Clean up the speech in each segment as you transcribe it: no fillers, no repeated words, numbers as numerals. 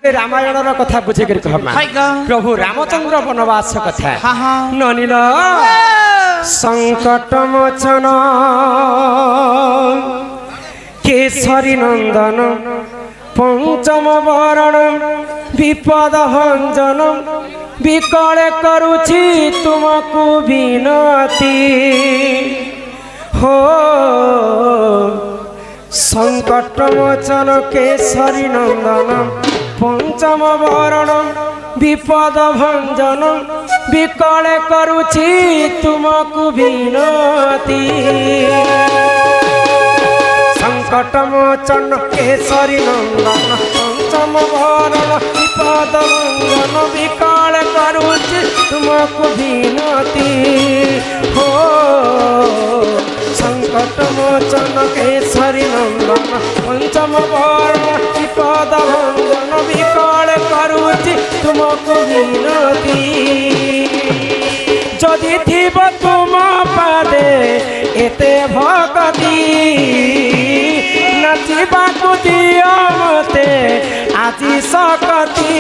रामायण कथा बुझे प्रभु रामचंद्र वनवास कथा ननिल संकट मोचन केसरी नंदन पंचम वरण विपद भंजन विकल करुछि तुमको विनती हो संकट मोचन केसरी नंदन पंचम वरण विपद भंजन विकल करुछि तुमको विनती संकट मोचन केसरी नंदन पंचम वरण विपद भंजन विकल करुछि तुमको विनती हो संकट मोचन केसरी नंदन पंचम वरण विपद भंजन विकल करुछि तुमको विनती जदि थिब तुम पादे एते भक्ति नाचिबाकु दियो मते आजि सकति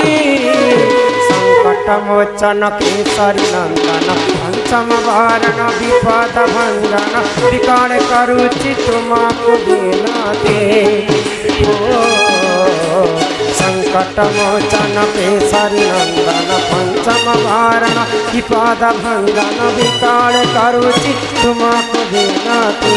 संकट मोचन केसरी नंदन पंचम वरण विपद भंजन विकल करुछि तुमको विनती संकट मोचन केसरी नंदन पंचम वरण विपद भंजन विकल करुछि तुमको विनती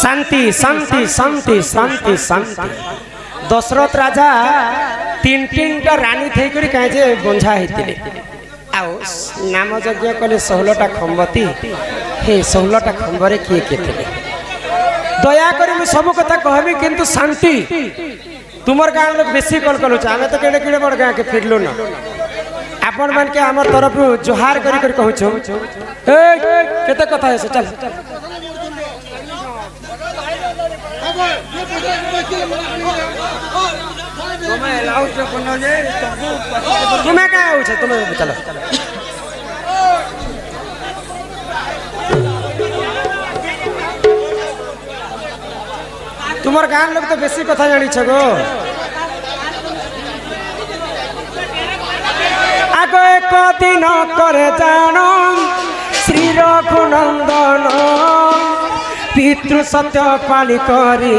शांति शांति शांति शांति शांति दशरथ राजा तीन तीन टा रानी थी कहे बंझा होते आओ नाम यज्ञ कले 16टा खंबती हे 16टा खंबरे किए किए दयाकर मुझे सब कथा कहबी किंतु शांति तुमर गाँव लोग बेसी कल कलु आम तो केड़े केड़े बड़ गाँव के फिरलु न आपण मान के आम तरफ जोहार करी कहूँ केते कथा है चल तुम्हें क्या हो तुम्हें चलो तुम्हार गाँव लोग तो बेसी कथा जानी गो आग एक दिन करे जान श्री रघुनंदन पितृ सत्य पाली करी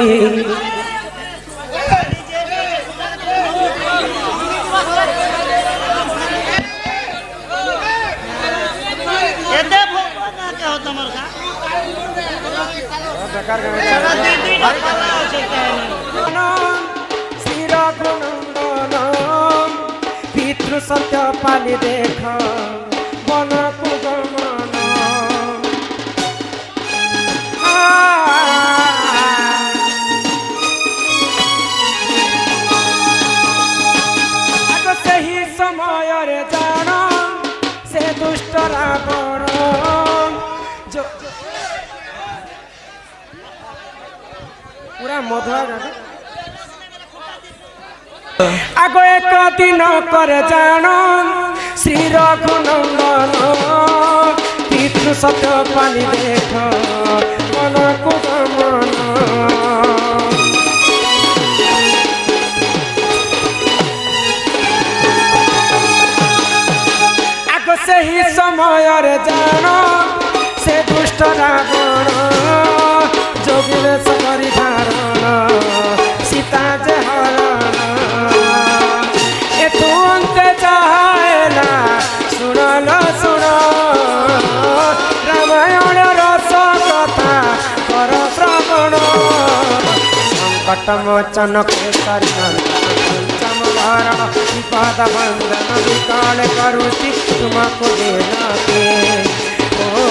श्री रघुनंदन पितृ सत्य पाली देख बन को गमन आग सही समय रे जान से दुष्ट रावण जो पूरा मधुआ आग एक दिन कर जान श्री रघुनंदन पितृ सत्य पानी देख मन को गमन आग सही समय रे जान से दुष्ट रावण जोगिले सकरी धारण सीता जे हरण ए तू अंत चाहेला सुनल सुन रामायण रस कथा कर श्रवण संकट मोचन केसरी नंदन पंचम भरण विपद भंजन विकल करुचि तुमको विनती ओ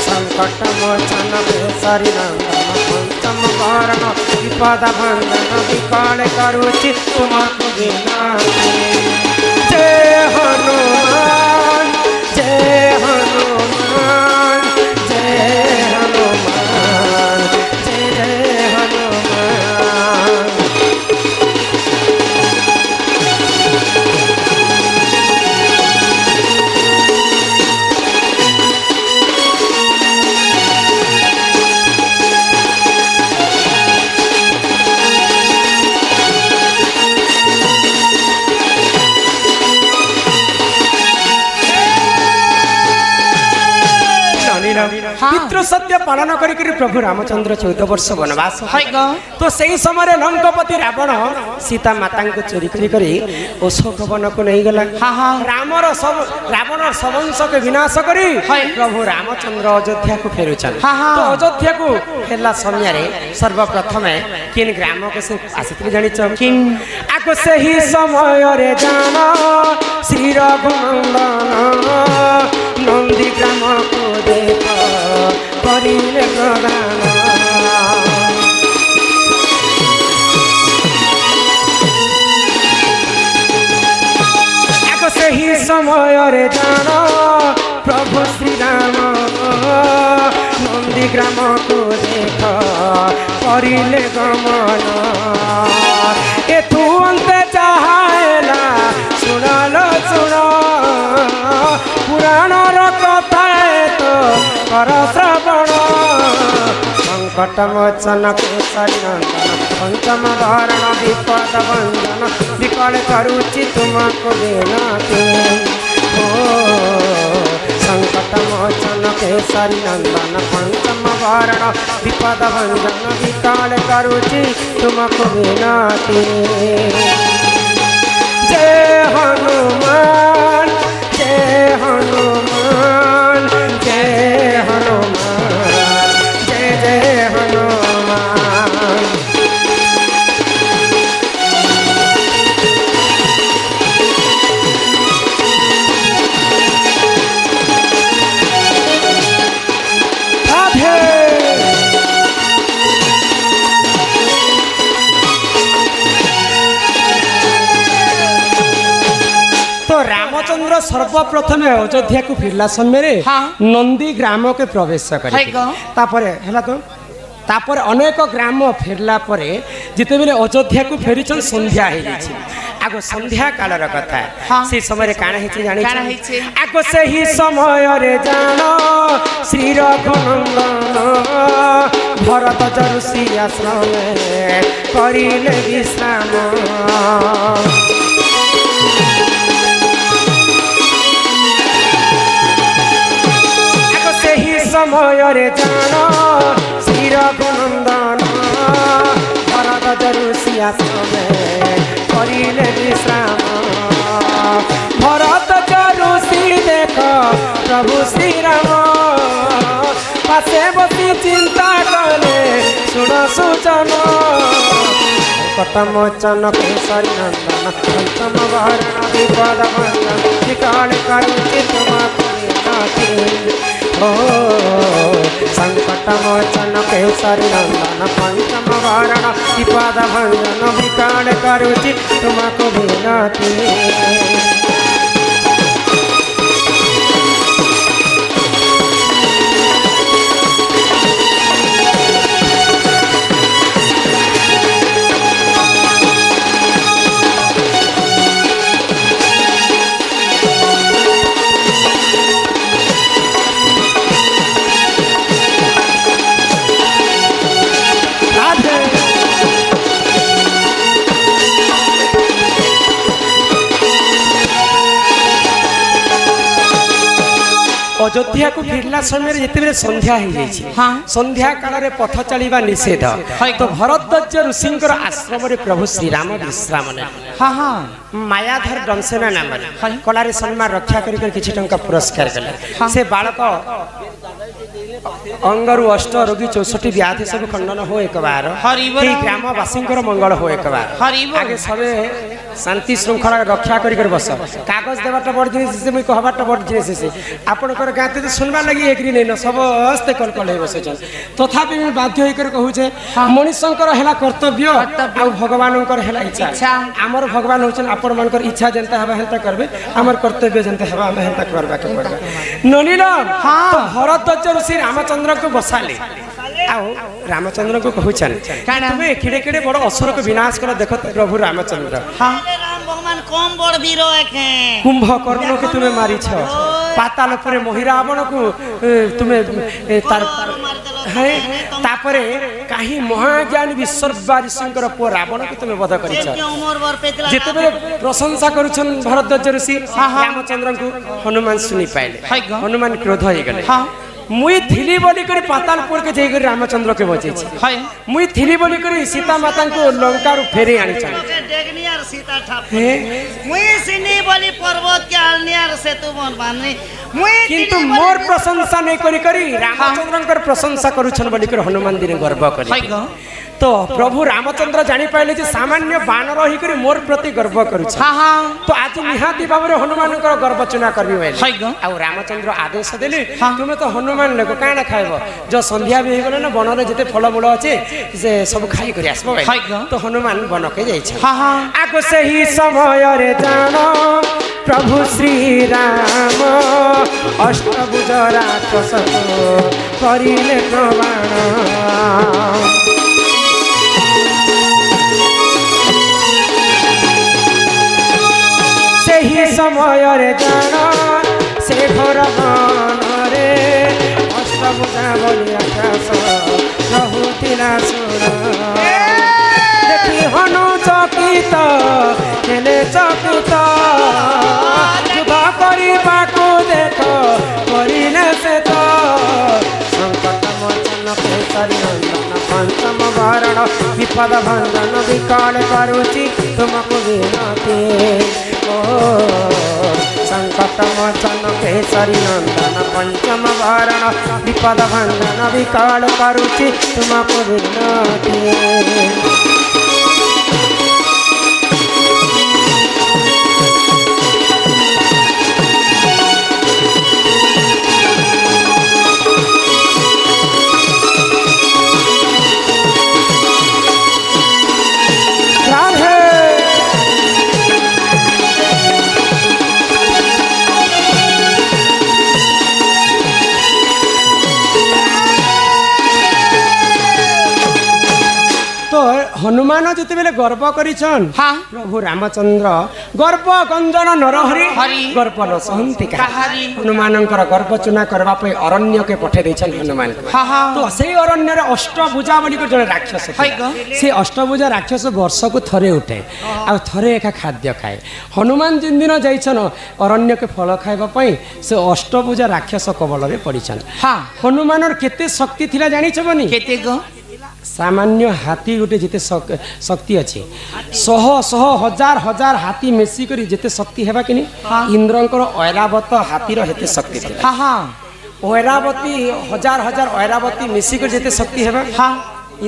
संकट मोचन केसरी नंदन पंचम भरण विपद भंजन विकल करुचि तुमको विनती जय हनुमान जय हनुमान जय हनुमान जय जय हनुमान। पितृ सत्य पालन करी प्रभु रामचंद्र 14 वर्ष वनवास तो सही समय लंकापति रावण सीता माता को चोरी करी अशोक वन को नहीं गला रावण सबंश के विनाश करी प्रभु रामचंद्र अयोध्या को फेरुचन तो अयोध्या को फेरला समय सर्वप्रथम किन ग्राम के से आसित जानिच आको से ही समय रे जाना श्री रघुनंदन नंदी ग्राम को देख करिले प्रदान आको से ही समय रे जाना प्रभु श्री राम नंदी ग्राम को देख करिले गमन एथु अंत चाहेला सुनलो सुन पुराण कथा तो कर श्रवण संकट मोचन केसरी नंदन पंचम भरण विपद भंजन विकल करुचि तुमको विनती ओ संकट मोचन केसरी नंदन पंचम भरण विपद भंजन विकल करुचि तुमको विनती जय हनुमान जय हनुमान जय हनुमान जय जय हनुमान। रामचंद्र सर्वप्रथम अयोध्या को फिरला समय नंदी ग्राम के प्रवेश करे तापर अनेक ग्राम फेरला परे जिते बेले अयोध्या को फेरिछन संध्या हे जाछि आगो संध्या कालर कथा से समय काना हेछि जानि आगो से ही समय रे जान श्री रघुनंदन भरत जरुसी आश्रम करिले विश्राम समय रे जान श्री रघुनंदन भरत जरुसी आश्रम करिले विश्राम भरत जरुसी देख प्रभु श्री राम पासे बसी चिंता कले सुन सुचन संकट मोचन केसरी नंदन पंचम भरण विपद भंजन विकल करुचि तुमको विनती ओ संकट मोचन केसरी नंदन पंचम भरण विपद भंजन विकल करुचि तुमको विनती अयोध्या को फिरला समय जिते संध्या हो जाए संध्या काल में पथ चलवा निषेध तो भरद्वाज ऋषि आश्रम प्रभु श्रीराम विश्राम ने मायाधर दंसेना नाम कलारे सम्मान रक्षा कर किछि टंका पुरस्कार कले से बालक अंगरु अष्ट रोगी 64 व्याधि सब खंडन हो एक बार ग्रामवासी मंगल हो एक बार आगे सबे शांति श्रृंखला रक्षा कर बस कागज देवाटा बड़ जिनिस मुई कहबाटा बड़ जिनिस आपणकर गाँव तो सुनवा लगी एग्री नहीं न समस्ते कल कल बसैन तथापि मुझे बाध्य होकर कहूचे मनुष्यंकर है कर्तव्य आ भगवानंकर है इच्छा आमर भगवान होचन आपण मानकर इच्छा जनता हवा हेंता करबे आमर कर्तव्य जनता हवा हम हेंता करबा के पड़बा नलिल तो भरत ऋषि रामचंद्र को बसाले आओ रामचंद्र को कहूचन तुम्हें किड़े किड़े बड़ असुर को विनाश कर देखो प्रभु रामचंद्र राम भगवान कम बड़ वीर एखे कुंभकर्ण को तुम्हें मारी छ पाताल पर महिरावण को तुम्हें तार है तापरे काही महाज्ञानी विश्ववा ऋषिंकर पो रावण को तुम्हें वध करिछ जेते बेले प्रशंसा करूछन भरद्वाज ऋषि रामचंद्र को हनुमान सुनी पाइले हनुमान क्रोध हो गले मुई थिली बोली करी पातालपुर के जाई रामचंद्र के बचे छी मुई थिली बोली करी सीता माता को लंका रु फेरे आनी छ डेगनी और सीता ठाप मुई सिनी बोली पर्वत के आलनी और सेतु बन बानी मुई किंतु मोर प्रशंसा नहीं करी करी रामचंद्र प्रशंसा करूछन बोली कर हनुमान दिन गर्व करी तो प्रभु रामचंद्र जानी पाइले जे सामान्य बानर ही करी मोर प्रति गर्व करूछ तो आज निहाती भाबरे हनुमान को गर्व चुना करबी भाई आ रामचंद्र आदेश देले तुमे तो हनुमान लेको काना खाइबो जो संध्या भी गेले ना वन रे जते फल मूल अछि जे सब खाई करी आसबो भाई तो हनुमान वन के जाई छ आगो से ही समय रे जानो प्रभु श्री राम अष्टभुज राक्षस करिले प्रमाण ही समय रे जान से घर रे अष्टभुजा बोली आकाश रहुतिला सुर देखी हनु चकित हेले चकित युद्ध करबाकू देख करिले से तो संकट मोचन केसरी नंदन पंचम भरण विपद भंजन विकाल करुचि तुमको विनती संकट मोचन केसरी नंदन पंचम भरण विपद भंजन विकाल करुचि तुमको विनती हनुमान जिते बेले गर्व करिछन प्रभु रामचंद्र गर्व गंजन नरहरि गर्व न सहंति हनुमानंकर गर्व चुना करबा पे अरण्य के पठे दैछन हनुमान तो से अरण्य रे अष्टभुजा बोली को जने राक्षस से अष्टभुजा राक्षस वर्ष को थरे उठे आ थरे एका खाद्य खाए हनुमान जिन दिन जाइछन अरण्य के फल खाइबा पई से अष्टभुजा राक्षस कबल रे पड़िछन हनुमानर केते शक्ति थिला जानि छबनी केते गो सामान्य हाथी गोटे जिते शक्ति अच्छी शह शह हजार हजार हाथी मिसी करी जिते शक्ति हेबा कि इंद्रंकर ऐरावत हाथीर हेते शक्ति ऐरावती हजार हजार ऐरावती मिसी करी जिते शक्ति हेबा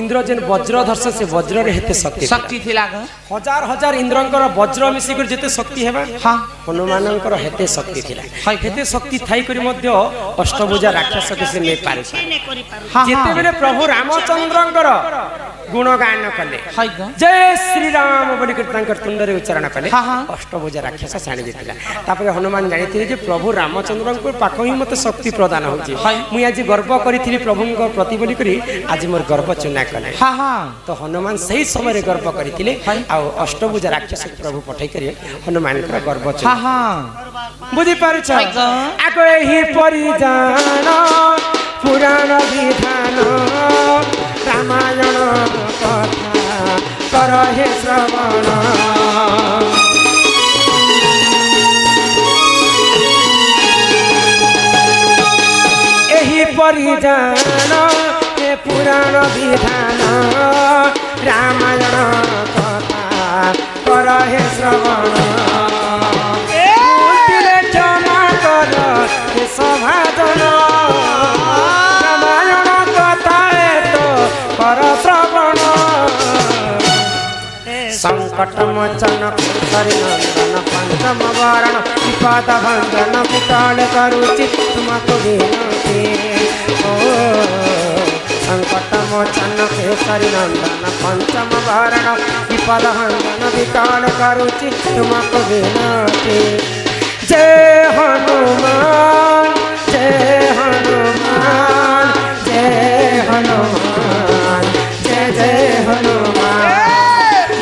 इंद्र जेन वज्र धर्ष से वज्र रे हेते शक्ति थिला हजार हजार इंद्रंकर वज्र मिसी कर जेते शक्ति हेबा हनुमानंकर हेते शक्ति थिला हेते शक्ति थाई करी मध्य अष्टभुजा राक्षस के से नै पारे जेते बेले प्रभु रामचंद्रंकर गुणगान कले जय श्री राम बोली कर तांकर तुंडरे उच्चारण कले अष्टभुजा राक्षस साणी जेतिला तापर हनुमान जानिथिले जे प्रभु रामचंद्रंकर पाखो ही मते शक्ति प्रदान होची मुई आज गर्व करिथिली प्रभुंक प्रति बोली करी आज मोर गर्व चुना कले तो हनुमान सही समय रे गर्व करिथिले आ अष्टभुजा राक्षस प्रभु पठै करी हनुमान कर गर्व चुना बुझी पारु छ आको एही परिजान पुराण विधान रामायण कथा कर हे श्रवण एही परिजान हे पुराण विधान रामायण कथा कर हे श्रवण क्षमा कर हे सभाजन संकट संकट मोचन केसरी नंदन पंचम वरण विपद भंजन विकल करुचि तुमको विनती ओ संकट मोचन केसरी नंदन पंचम वरण विपद भंजन विकल करुचि तुमको विनती जय हनुमान जय हनुमान जय हनुमान जय जय हनुमान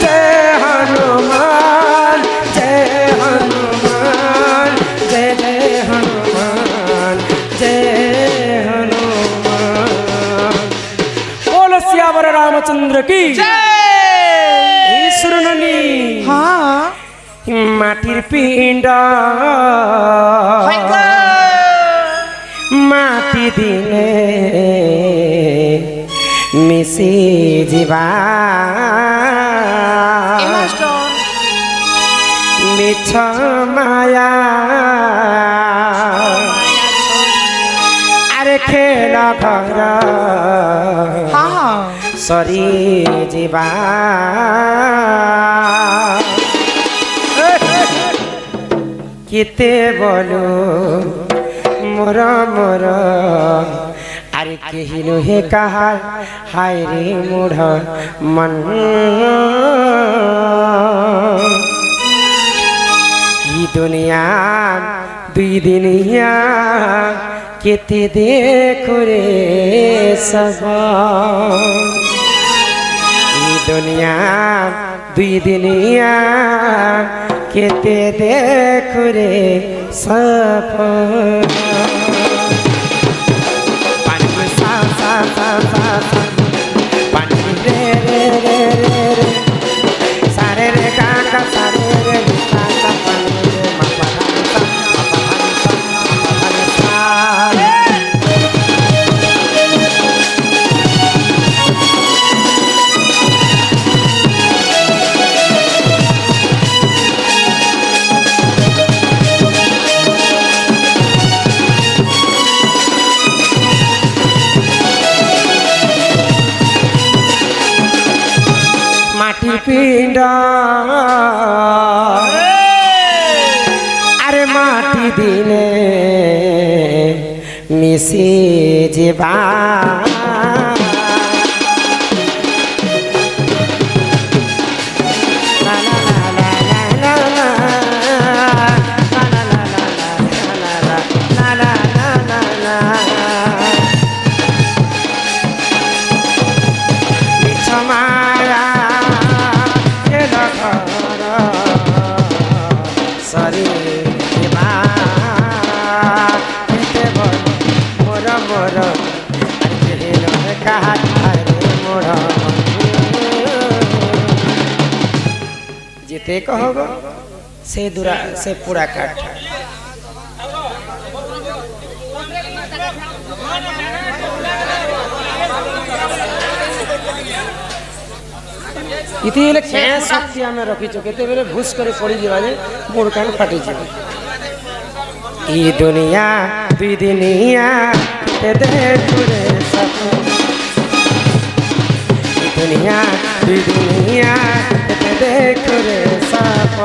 जय हनुमान जय हनुमान जय जय हनुमान जय हनुमान बोलो सियावर रामचंद्र की जय सुरननी हाँ माटिर पिंड माटी दिले मिसी जीवा मिछ माया अरे खेल घर सरी जीवा किते बोलो मोर मोर अरे कहिनु हे कहा हाय रे मूढ़ मन ई दुनिया दुई दिनिया केते देखो रे सब ई दुनिया दुई दिनिया केते देखो रे सब पानी सा सा सा सा सा पानी रे रे रे रे रे सारे रे का सारे रे सा सा पानी रे मा पा सा मा पा सा माटी पिंड अरे माटी दिने मिसी जीवा सरी मोर मोर कहा मोर जिते कहोगो से दूरा से पूरा काट इति ले क्या शक्ति आमे रखिचो केते बेले भूस करे पड़ी जीवा जे मोड़ कान फाटी जीवा ई दुनिया दुई दिनिया ते देख रे सब ई दुनिया दुई दिनिया ते देख रे सब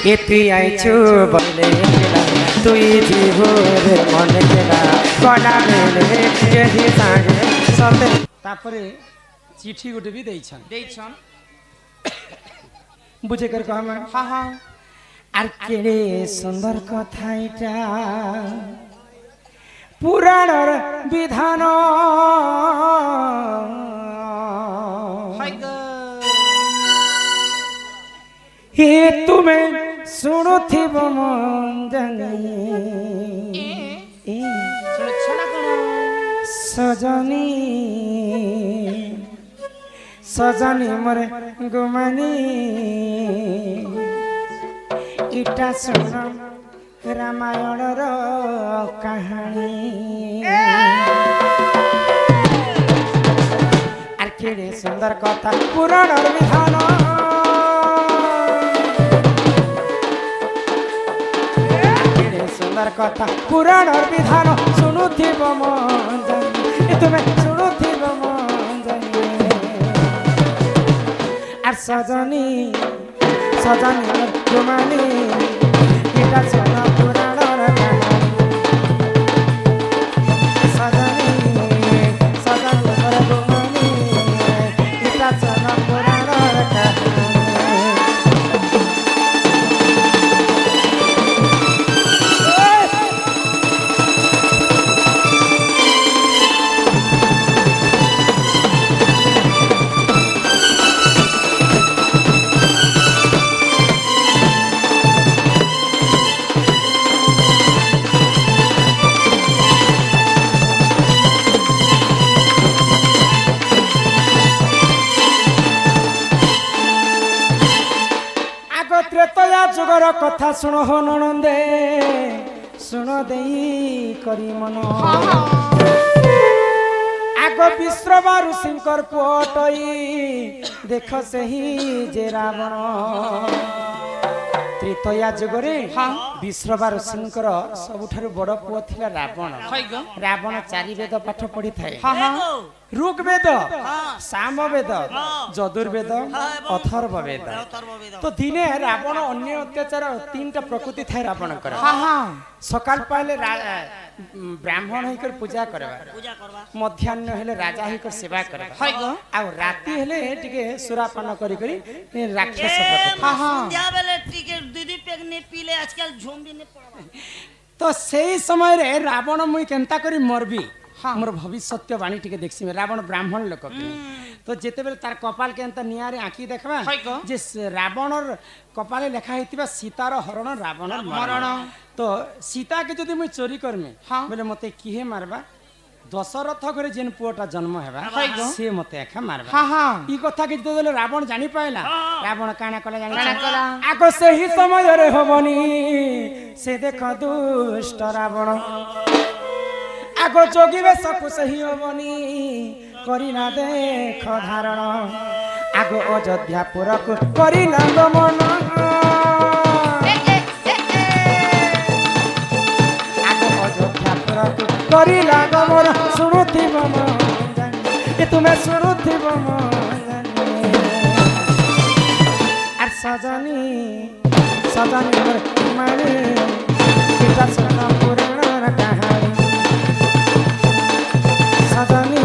ये तुई आइछु बोले তুই জীবরে মনে কেনা কলা মেলে কেহি সাগে সতে তারপরে চিঠি গোটে বি দেইছন বুঝে কর কহমা হ্যাঁ হ্যাঁ আর কেড়ে সুন্দর কথা এটা পুরাণর বিধান হে তুমি শুণুথিব মন জানি সজনী সজনী মরে গুমানি ইটা শুণ রামায়ণর কাহানী আর কেড়ে সুন্দর কথা পুরাণর বিধান সুন্দর কথা পুরাণর বিধান শুণুথিব মন জানি তুমি শুণুথিব মন জানি আর সজনী সজনী গুমানি এটা শোন পুরাণর কাহানী সজনী সজনী গুমানি এটা শোন পুরাণর কাহানী ত্রেতয়া যুগর কথা শুণ হো ননন্দে শুণ দেই করি মন আগ বিশ্রবা ঋষিঙ্কর পুଅଟଇ দেখ ସେହି যে রাবণ ত্রেতয়া যুগরে বিশ্রবা ঋଷିଙ୍କର ସବୁଠାରୁ ବଡ଼ ପୁଅ ଥିଲା ରାବଣ ରାବଣ 4 ବେଦ ପାଠ ପଢିଥାଏ ऋग्वेद सामवेद যজুর্বেদ অথর্ব বেদ তো দিনে রাবণ অন্য অত্যাচার 3টা প্রকৃতি থাকে রাবণଙ୍କର সকাল পাইলে ব্রাহ্মণ হইকর পূজা করবা মধ্যাহ্ন হেলে রাজা হইকর সেবা করবা আর রাতি হেলে টিকে সুরাপান করি করি রাক্ষস সন্ধ্যা বেলে টিকে দুই পেগ নে পিলে আজকাল ঝুমবি নে পড়বা তো সেই সময় রে রাবণ মুই কেনতা করি মরবি মোর ভবিষ্যৎ বাণী টিকে দেখছি রাবণ ব্রাহ্মণ লোক তো যেতেবেলে তার কপাল কেনতা নিয়ারে আঁকি দেখবা যে রাবণর কপালে লেখা হইতিবা সীতার হরণ রাবণর মরণ তো সীতাকে যদি মুই চোরি করমি বলে মতে কিহে মারবা দশরথ করে যেন পুଅটা জন্ম হেবা সে মতে একা মারবা ই কথা কি যেতেবেলে রাবণ জানি পাইলা রাবণ কাଣା কলা জানি আগ সেই সমୟରେ হবনি সে দেখ দুষ্ট রাবণ আগ যোগিবে সকু সেই হবনি করি না দেখ ধারণ আগ অযোধ্যাপুরকু করি না গমন আগ অযোধ্যাপুরকু করি না গমন শুণুথিব মন জানি তুমি শুণুথিব মন জানি আর সজনী সজনী মোর মানে এটা শোন পুরাণর কাহানী সজনী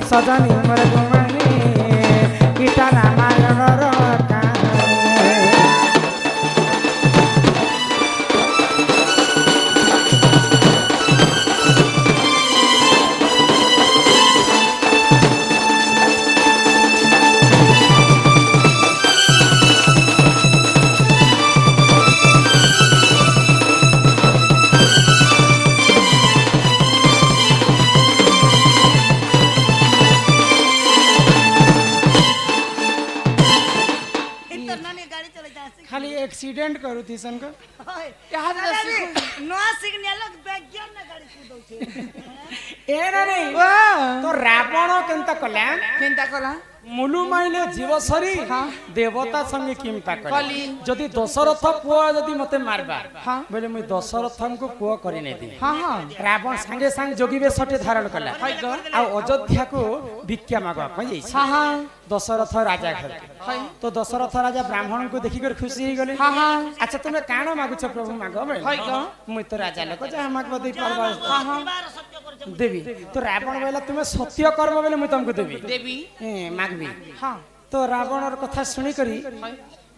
সজনী মোর গুমানি এটা রামায়ণর কাহানী खाली एक्सीडेंट करू थी सन को नो सिग्नल बैग ना गाड़ी कूदो छे ए ना नहीं तो रावण केनता कला केनता कला मुलु माइले जीव सरी हाँ। देवता संगे किंपा कली। कली जदि दशरथ पुआ जदि मते मारबा हाँ। बोले मुई दशरथ को पुआ करी नै दी हाँ हाँ रावण संगे संग जोगी बेशटे धारण कला आ अयोध्या को भिक्षा मागवा पई जाई हाँ हाँ दशरथ राजा घर हाय तो दशरथ राजा ब्राह्मण को देखि कर खुशी ही गले हाँ हाँ अच्छा तुमे काण मागुछ प्रभु मागो हाय ग मुई तो राजा लोक जा मागबो दे परबा हाँ हाँ बार सत्य करछ देवी तो रावण बोला तुमे सत्य करबो बोले मुई तुमको देवी देवी मागबी हाँ तो रावण कथा सुनी करी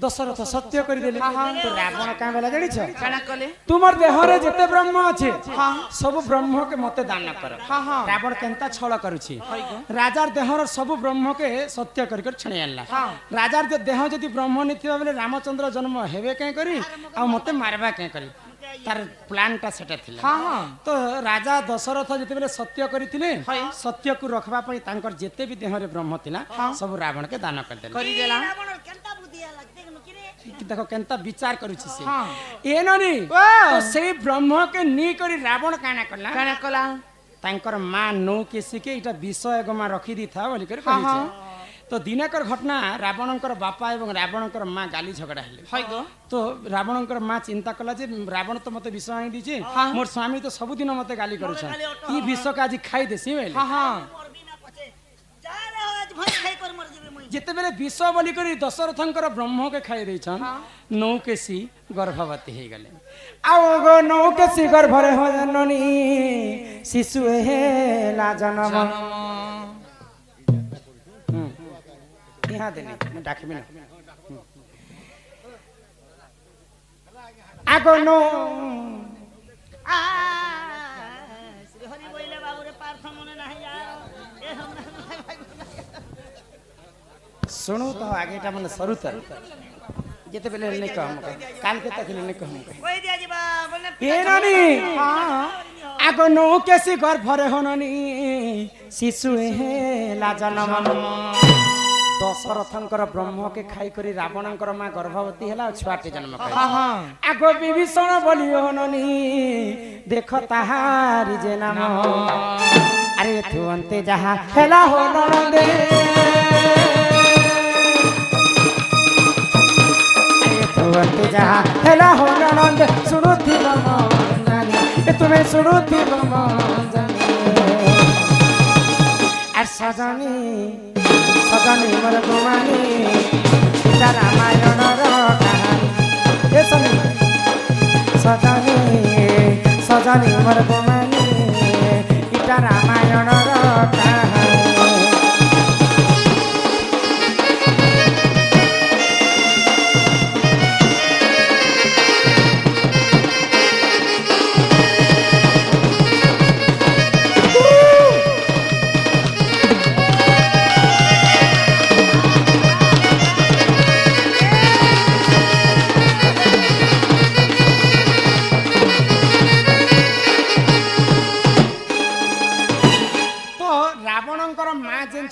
दशरथ सत्य कर देले तो रावण का बेला जानी छ काना कले तुमर देह रे जते ब्रह्म अछि हाँ सब ब्रह्म के मते दान कर हाँ हाँ रावण केनता छल करूछि हाय ग राजार देहर सब ब्रह्म के सत्य कर छणी आनला हाँ राजार देह जदि ब्रह्म निथिबा बेले रामचंद्र जन्म हेबे के करी आ मते मारबा के करी तार प्लान टा सेटा थिला हाँ हाँ तो राजा दशरथ जते बेले सत्य करिथिले हाय सत्य को रखबा पई तांकर जते भी देह रे ब्रह्म थिला सब रावण के दान कर देले करी देला रावण केनता बुद्धि लागते नु किरे देखो केनता विचार करूछि से हाँ ए ननी वाह। तो से ब्रह्म के नी करी रावण काना करला काना कला तांकर मां नो के सिके इटा विषय गमा रखी दी था बोली कर हाँ, कहि हाँ। छे तो दिनकर घटना रावणकर बापा एवं रावणकर मां गाली झगड़ा हेले हाय ग तो रावणकर मां चिंता कला जे रावण तो मते विष आनी दीचे मोर स्वामी तो सब दिन मते गाली करू छ ई विष का आज खाई देसी बेले हाँ हाँ मोर बिना पछे जा रे हो आज भस खाई कर मर जेबे मुई जेते बेले विष बोली करी दशरथंकर ब्रह्म के खाई दै छन नौकेसी गर्भवती हे गले आओ गो नौकेसी गर्भ रे हो जननी शिशु हे ला जन्म यहाँ देने मैं डाके में आगो नो आ श्री हरि बोले बाबू रे पार्थ मने नाही जाओ ए हम सुनो तो आगे टा मन सरू तर जेते बेले नहीं कहम काल के तक नहीं कहम कोई दिया जी बा बोले ए नानी आगो नो कैसे गर्भ रे होननी शिशु हे ला जन्म दशरथंकर ब्रह्म के खाई करी रावणंकर मां गर्भवती हैला छुआटे जन्म कर हाँ हाँ आगो विभीषण बोली होननी देख ताहारी जे नाम अरे तू अंते जहा हैला होनंदे अरे तू अंते जहा हैला होनंदे सुनुथि बमजानी तुम्हें सुनुथि बमजानी আর সজনী সজনী মোর গুমানি এটা রামায়ণর কাহানী এ সজনী সজনী সজনী মোর গুমানি এটা রামায়ণর কাহানী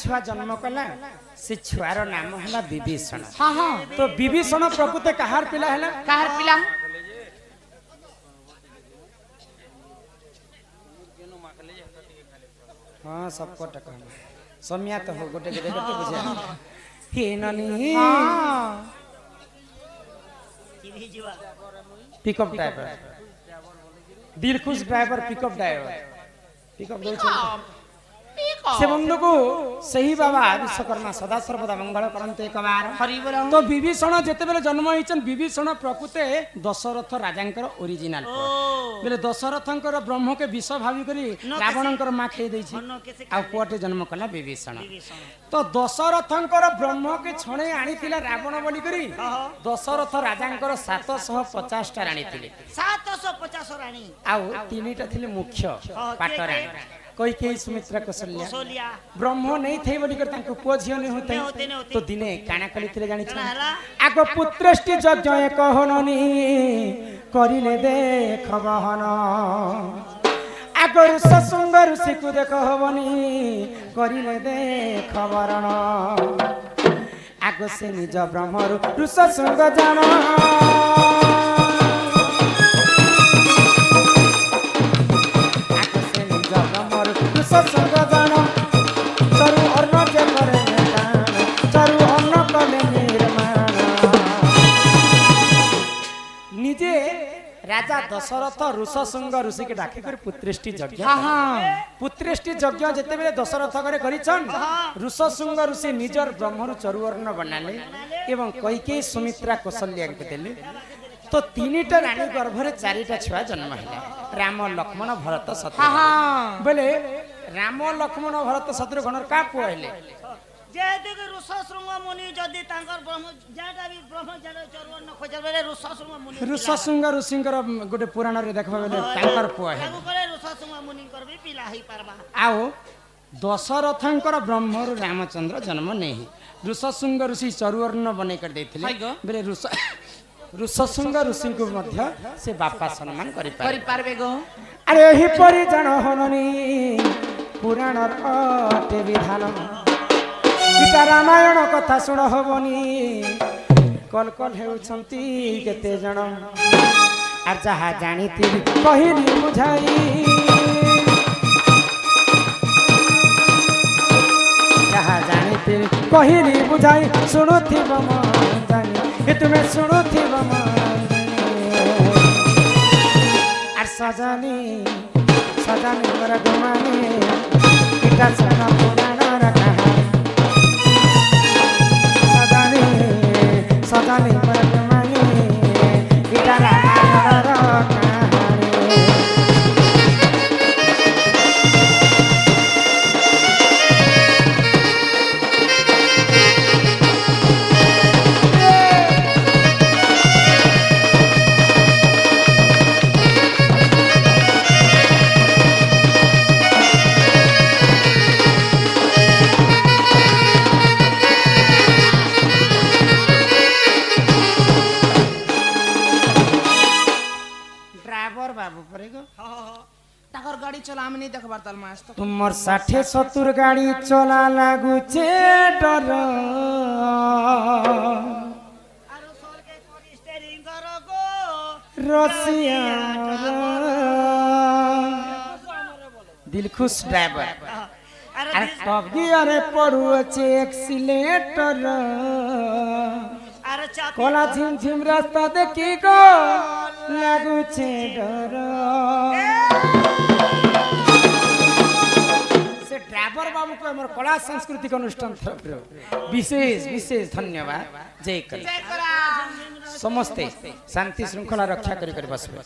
छुआ जन्म कला से छुआर नाम है विभीषण हाँ हाँ तो विभीषण प्रकृति कहार पिला है काहर पिला हाँ सबको टका समिया तो हो गोटे गोटे गोटे बुझे हे ननी pickup driver Dilkhush driver pickup driver pickup दो से बंधु को सही बाबा विश्वकर्मा सदा सर्वदा मंगल करते एक बार हरि बोल तो विभीषण जेते बेले जन्म होइछन विभीषण प्रकृते दशरथ राजांकर ओरिजिनल बेले दशरथंकर ब्रह्म के विष भावी करी रावणंकर मां खेई दै छी आ पुअटे जन्म कला विभीषण तो दशरथंकर ब्रह्म के छणे आनी थिला रावण बोली करी दशरथ राजांकर 750 टा रानी थिले 750 रानी आ तीनीटा थिले मुख्य पाटरानी कोई के सुमित्रा कौशल्या ब्रह्म नहीं थे बोली कर तांको पुओ झियो नहीं होते तो दिने काना कली थिले जानि छ आगो पुत्रष्टि यज्ञ कहननी करिले देख बहन आगो ऋष सुंग ऋषि को देख हवनी करिले देख वरण आगो से निज ब्रह्म ऋष सुंग जान सत्संग जान राजा दशरथ ऋषशृंग ऋषि के डाकी कर पुत्रेष्टि यज्ञ हाँ हाँ पुत्रेष्टि यज्ञ जेते बेले दशरथ करे करिछन ऋषशृंग ऋषि निजर ब्रह्मरु चरुवर्ण बनाले एवं कैकेयी सुमित्रा कौशल्या के देले तो तीनटा रानी गर्भरे चारिटा छुआ जन्म हैला राम लक्ष्मण भरत हाँ शत्रुघ्न हाँ बेले राम लक्ष्मण भरत शत्रुघ्न का पुआ हैले যেদিকে ঋষশৃঙ্গ মুনি যদি তাঙ্কর ব্রহ্ম যেটা বি ব্রহ্মচারী চরবর্ণ খোঁজার বেলে ঋষশৃঙ্গ মুনি ऋषशृंग ऋषिंकर गोटे पुराण रे देखबा बेले तांकर पुआ है ତାକୁ କଲେ ଋଷଶୃଙ୍ଗ ମୁନିଙ୍କର ବି ପିଲା ହେଇ ପାରବା आओ दशरथंकर ब्रह्मरु रामचंद्र जन्म नहीं ऋषशृंग ऋषि चरुवर्ण बने कर देथिले हाय गो। बेले ऋषशृंग ऋषि को मध्य से बापा सम्मान करि पारे करि पारबे गो अरे एही परि जन हननी पुराण अटे विधान गीता रामायण कथा सुन हबनी कल कल हेउछंती केते जन आर जहा जानिति कहिली बुझाई जहा जानिति कहिली बुझाई सुनुथिब मन जानी ए तुमे सुनुथिब मन आर सजनी सजनी मोर गुमानी इटा सुना पुराण रा कहानी सजनी सजनी मोर गुमानी इटा रामायण रा कहानी ड्राइवर बाबू परेगो ताकर गाड़ी चला हम नहीं देखबार तल मास तो तुमर 60-70 गाड़ी चला लागू छे डर আর সরকে কোন স্টিয়ারিং করো গো रसिया दिल खुश ड्राइवर আর अरे कब गियरे पड़ू छे एक्सीलेटर আর চাপি कोला झिम झिम रास्ता देखी गो लागू छे डर से ड्राइवर बाबू को हमर कला सांस्कृतिक अनुष्ठान तरफ विशेष विशेष धन्यवाद जय कर चेक करा समस्ते शांति श्रृंखला रक्षा करी बसबे